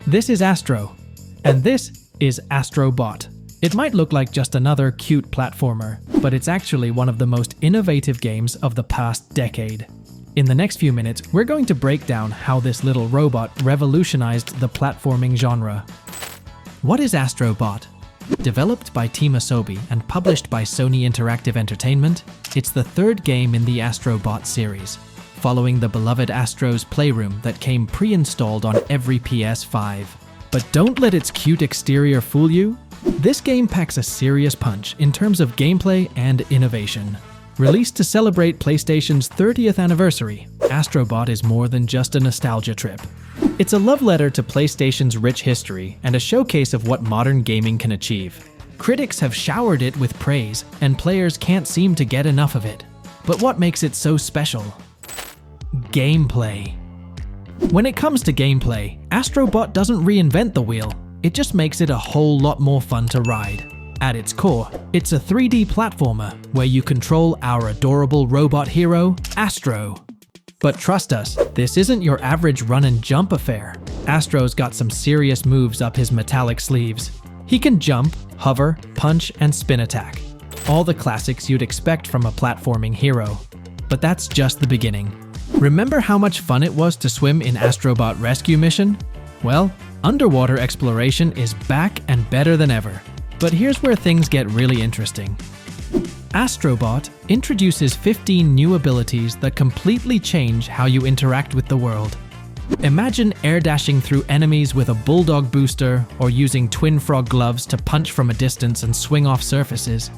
This is Astro, and this is Astro Bot. It might look like just another cute platformer, but it's actually one of the most innovative games of the past decade. In the next few minutes, we're going to break down how this little robot revolutionized the platforming genre. What is Astro Bot? Developed by Team Asobi and published by Sony Interactive Entertainment, it's the third game in the Astro Bot series, following the beloved Astro's Playroom that came pre-installed on every PS5. But don't let its cute exterior fool you. This game packs a serious punch in terms of gameplay and innovation. Released to celebrate PlayStation's 30th anniversary, Astro Bot is more than just a nostalgia trip. It's a love letter to PlayStation's rich history and a showcase of what modern gaming can achieve. Critics have showered it with praise, and players can't seem to get enough of it. But what makes it so special? Gameplay. When it comes to gameplay, Astro Bot doesn't reinvent the wheel, it just makes it a whole lot more fun to ride. At its core, it's a 3D platformer where you control our adorable robot hero, Astro. But trust us, this isn't your average run and jump affair. Astro's got some serious moves up his metallic sleeves. He can jump, hover, punch, and spin attack. All the classics you'd expect from a platforming hero. But that's just the beginning. Remember how much fun it was to swim in Astro Bot Rescue Mission? Well, underwater exploration is back and better than ever. But here's where things get really interesting. Astro Bot introduces 15 new abilities that completely change how you interact with the world. Imagine air dashing through enemies with a bulldog booster or using twin frog gloves to punch from a distance and swing off surfaces.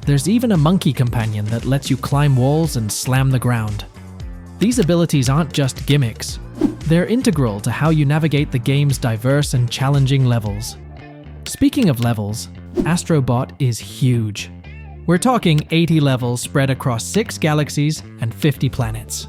There's even a monkey companion that lets you climb walls and slam the ground. These abilities aren't just gimmicks. They're integral to how you navigate the game's diverse and challenging levels. Speaking of levels, Astro Bot is huge. We're talking 80 levels spread across 6 galaxies and 50 planets.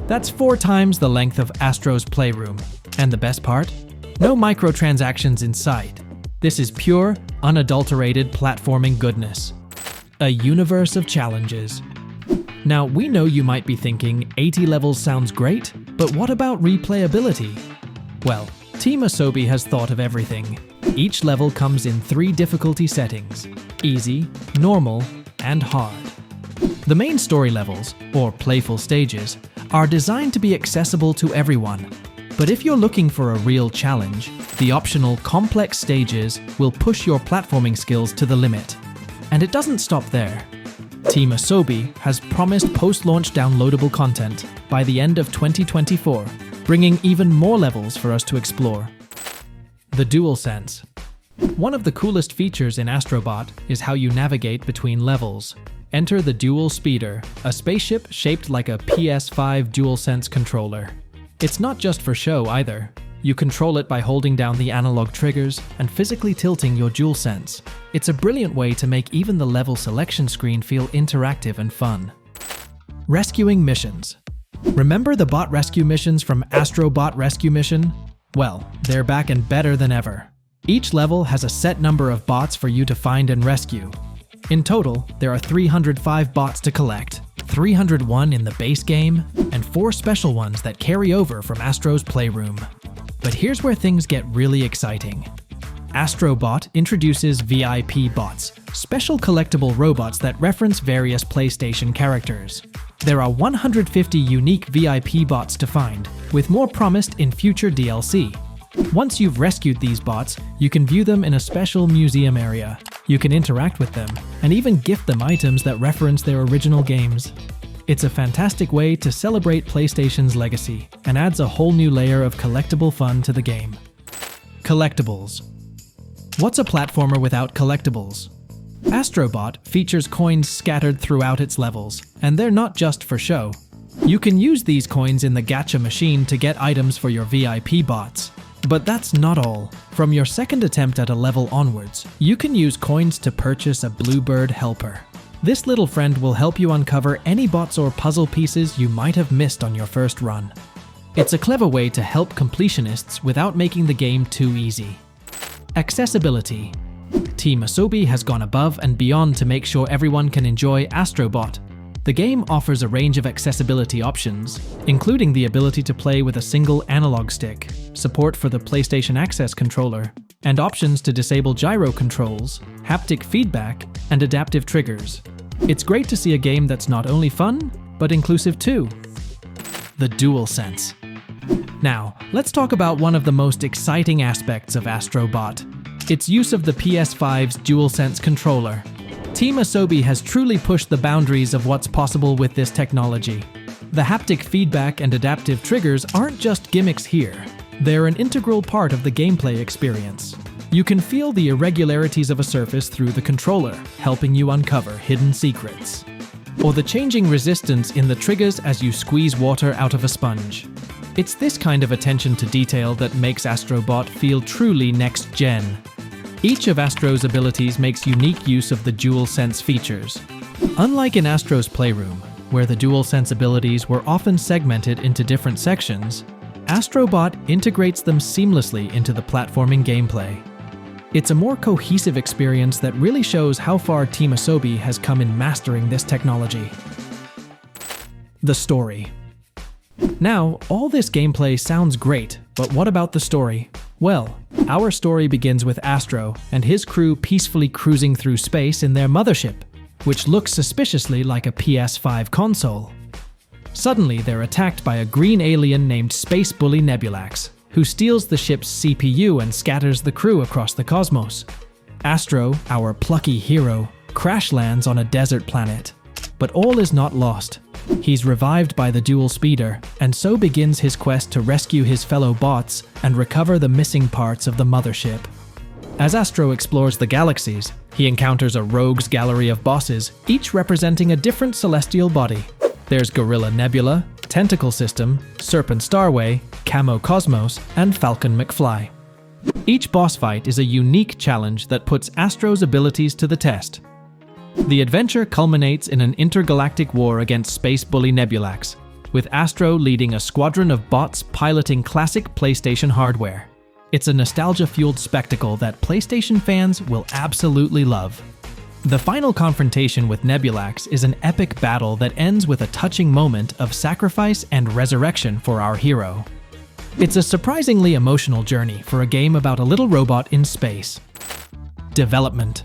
That's 4 times the length of Astro's Playroom. And the best part? No microtransactions in sight. This is pure, unadulterated platforming goodness. A universe of challenges. Now, we know you might be thinking 80 levels sounds great, but what about replayability? Well, Team Asobi has thought of everything. Each level comes in 3 difficulty settings: easy, normal, and hard. The main story levels, or playful stages, are designed to be accessible to everyone. But if you're looking for a real challenge, the optional complex stages will push your platforming skills to the limit. And it doesn't stop there. Team Asobi has promised post-launch downloadable content by the end of 2024, bringing even more levels for us to explore. The DualSense. One of the coolest features in Astro Bot is how you navigate between levels. Enter the Dual Speeder, a spaceship shaped like a PS5 DualSense controller. It's not just for show either. You control it by holding down the analog triggers and physically tilting your DualSense. It's a brilliant way to make even the level selection screen feel interactive and fun. Rescuing missions. Remember the bot rescue missions from Astro Bot Rescue Mission? Well, they're back and better than ever. Each level has a set number of bots for you to find and rescue. In total, there are 305 bots to collect, 301 in the base game, and 4 special ones that carry over from Astro's Playroom. But here's where things get really exciting. Astro Bot introduces V.I.P bots, special collectible robots that reference various PlayStation characters. There are 150 unique V.I.P bots to find, with more promised in future DLC. Once you've rescued these bots, you can view them in a special museum area. You can interact with them, and even gift them items that reference their original games. It's a fantastic way to celebrate PlayStation's legacy, and adds a whole new layer of collectible fun to the game. Collectibles. What's a platformer without collectibles? Astro Bot features coins scattered throughout its levels, and they're not just for show. You can use these coins in the gacha machine to get items for your V.I.P bots. But that's not all. From your second attempt at a level onwards, you can use coins to purchase a Bluebird helper. This little friend will help you uncover any bots or puzzle pieces you might have missed on your first run. It's a clever way to help completionists without making the game too easy. Accessibility. Team Asobi has gone above and beyond to make sure everyone can enjoy Astro Bot. The game offers a range of accessibility options, including the ability to play with a single analog stick, support for the PlayStation Access controller, and options to disable gyro controls, haptic feedback, and adaptive triggers. It's great to see a game that's not only fun, but inclusive too. The DualSense. Now, let's talk about one of the most exciting aspects of Astro Bot: its use of the PS5's DualSense controller. Team Asobi has truly pushed the boundaries of what's possible with this technology. The haptic feedback and adaptive triggers aren't just gimmicks here. They're an integral part of the gameplay experience. You can feel the irregularities of a surface through the controller, helping you uncover hidden secrets. Or the changing resistance in the triggers as you squeeze water out of a sponge. It's this kind of attention to detail that makes Astro Bot feel truly next-gen. Each of Astro's abilities makes unique use of the DualSense features. Unlike in Astro's Playroom, where the DualSense abilities were often segmented into different sections, Astro Bot integrates them seamlessly into the platforming gameplay. It's a more cohesive experience that really shows how far Team Asobi has come in mastering this technology. The story. Now, all this gameplay sounds great, but what about the story? Well, our story begins with Astro and his crew peacefully cruising through space in their mothership, which looks suspiciously like a PS5 console. Suddenly, they're attacked by a green alien named Space Bully Nebulax, who steals the ship's CPU and scatters the crew across the cosmos. Astro, our plucky hero, crash lands on a desert planet. But all is not lost. He's revived by the dual speeder, and so begins his quest to rescue his fellow bots and recover the missing parts of the mothership. As Astro explores the galaxies, he encounters a rogues gallery of bosses, each representing a different celestial body. There's Gorilla Nebula, Tentacle System, Serpent Starway, Camo Cosmos, and Falcon McFly. Each boss fight is a unique challenge that puts Astro's abilities to the test. The adventure culminates in an intergalactic war against Space Bully Nebulax, with Astro leading a squadron of bots piloting classic PlayStation hardware. It's a nostalgia-fueled spectacle that PlayStation fans will absolutely love. The final confrontation with Nebulax is an epic battle that ends with a touching moment of sacrifice and resurrection for our hero. It's a surprisingly emotional journey for a game about a little robot in space. Development.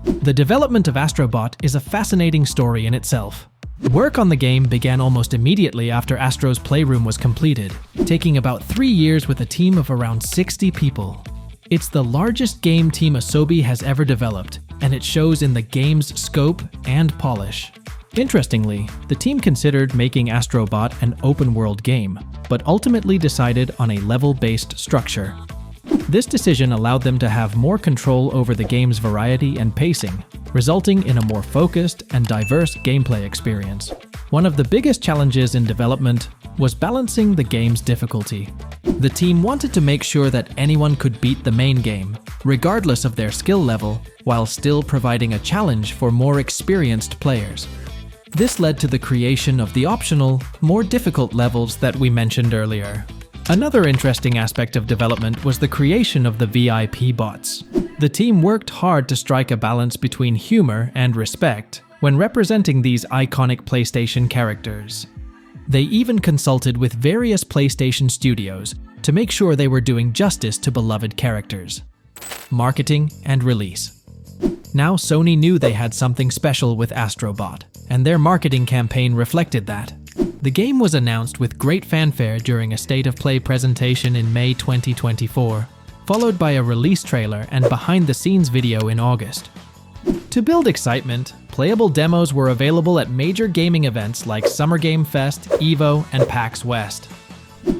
The development of Astro Bot is a fascinating story in itself. Work on the game began almost immediately after Astro's Playroom was completed, taking about 3 years with a team of around 60 people. It's the largest game Team Asobi has ever developed, and it shows in the game's scope and polish. Interestingly, the team considered making Astro Bot an open-world game, but ultimately decided on a level-based structure. This decision allowed them to have more control over the game's variety and pacing, resulting in a more focused and diverse gameplay experience. One of the biggest challenges in development was balancing the game's difficulty. The team wanted to make sure that anyone could beat the main game, regardless of their skill level, while still providing a challenge for more experienced players. This led to the creation of the optional, more difficult levels that we mentioned earlier. Another interesting aspect of development was the creation of the V.I.P bots. The team worked hard to strike a balance between humor and respect when representing these iconic PlayStation characters. They even consulted with various PlayStation studios to make sure they were doing justice to beloved characters. Marketing and release. Now Sony knew they had something special with Astro Bot, and their marketing campaign reflected that. The game was announced with great fanfare during a State of Play presentation in May 2024, followed by a release trailer and behind-the-scenes video in August. To build excitement, playable demos were available at major gaming events like Summer Game Fest, EVO, and PAX West.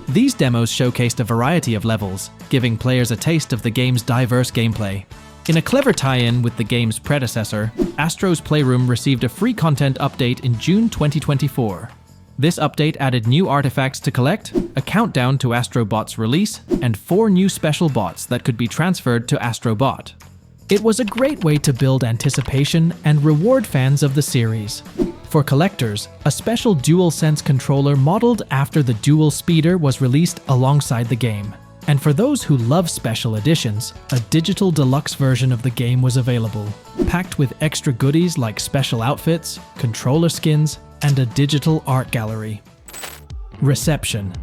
These demos showcased a variety of levels, giving players a taste of the game's diverse gameplay. In a clever tie-in with the game's predecessor, Astro's Playroom received a free content update in June 2024. This update added new artifacts to collect, a countdown to Astro Bot's release, and 4 new special bots that could be transferred to Astro Bot. It was a great way to build anticipation and reward fans of the series. For collectors, a special DualSense controller modeled after the Dual Speeder was released alongside the game. And for those who love special editions, a digital deluxe version of the game was available, packed with extra goodies like special outfits, controller skins, and a digital art gallery. Reception.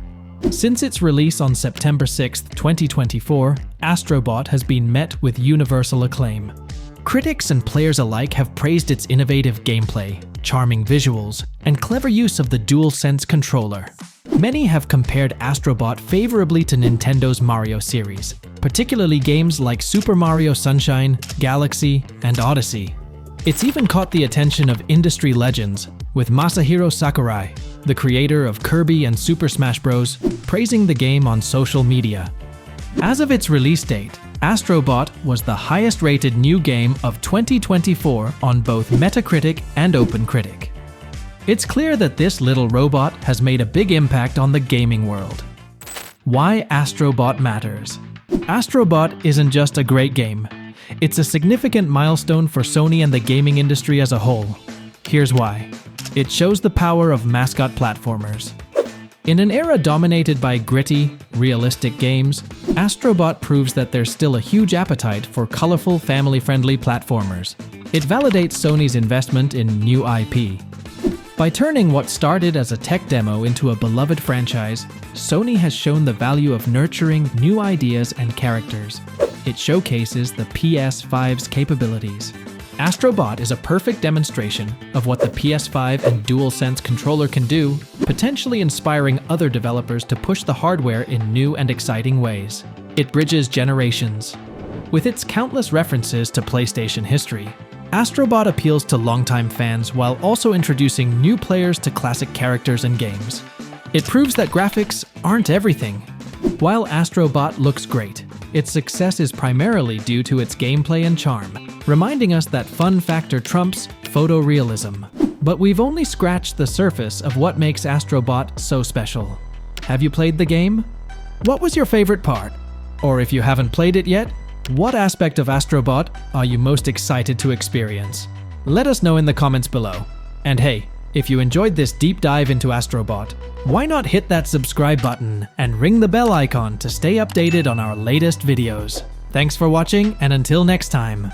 Since its release on September 6, 2024, Astro Bot has been met with universal acclaim. Critics and players alike have praised its innovative gameplay, charming visuals, and clever use of the DualSense controller. Many have compared Astro Bot favorably to Nintendo's Mario series, particularly games like Super Mario Sunshine, Galaxy, and Odyssey. It's even caught the attention of industry legends, with Masahiro Sakurai, the creator of Kirby and Super Smash Bros., praising the game on social media. As of its release date, Astro Bot was the highest-rated new game of 2024 on both Metacritic and OpenCritic. It's clear that this little robot has made a big impact on the gaming world. Why Astro Bot matters. Astro Bot isn't just a great game. It's a significant milestone for Sony and the gaming industry as a whole. Here's why. It shows the power of mascot platformers. In an era dominated by gritty, realistic games, Astro Bot proves that there's still a huge appetite for colorful, family-friendly platformers. It validates Sony's investment in new IP. By turning what started as a tech demo into a beloved franchise, Sony has shown the value of nurturing new ideas and characters. It showcases the PS5's capabilities. Astro Bot is a perfect demonstration of what the PS5 and DualSense controller can do, potentially inspiring other developers to push the hardware in new and exciting ways. It bridges generations. With its countless references to PlayStation history, Astro Bot appeals to longtime fans while also introducing new players to classic characters and games. It proves that graphics aren't everything. While Astro Bot looks great, its success is primarily due to its gameplay and charm, reminding us that fun factor trumps photorealism. But we've only scratched the surface of what makes Astro Bot so special. Have you played the game? What was your favorite part? Or if you haven't played it yet, what aspect of Astro Bot are you most excited to experience? Let us know in the comments below. And hey, if you enjoyed this deep dive into Astro Bot, why not hit that subscribe button and ring the bell icon to stay updated on our latest videos. Thanks for watching, and until next time.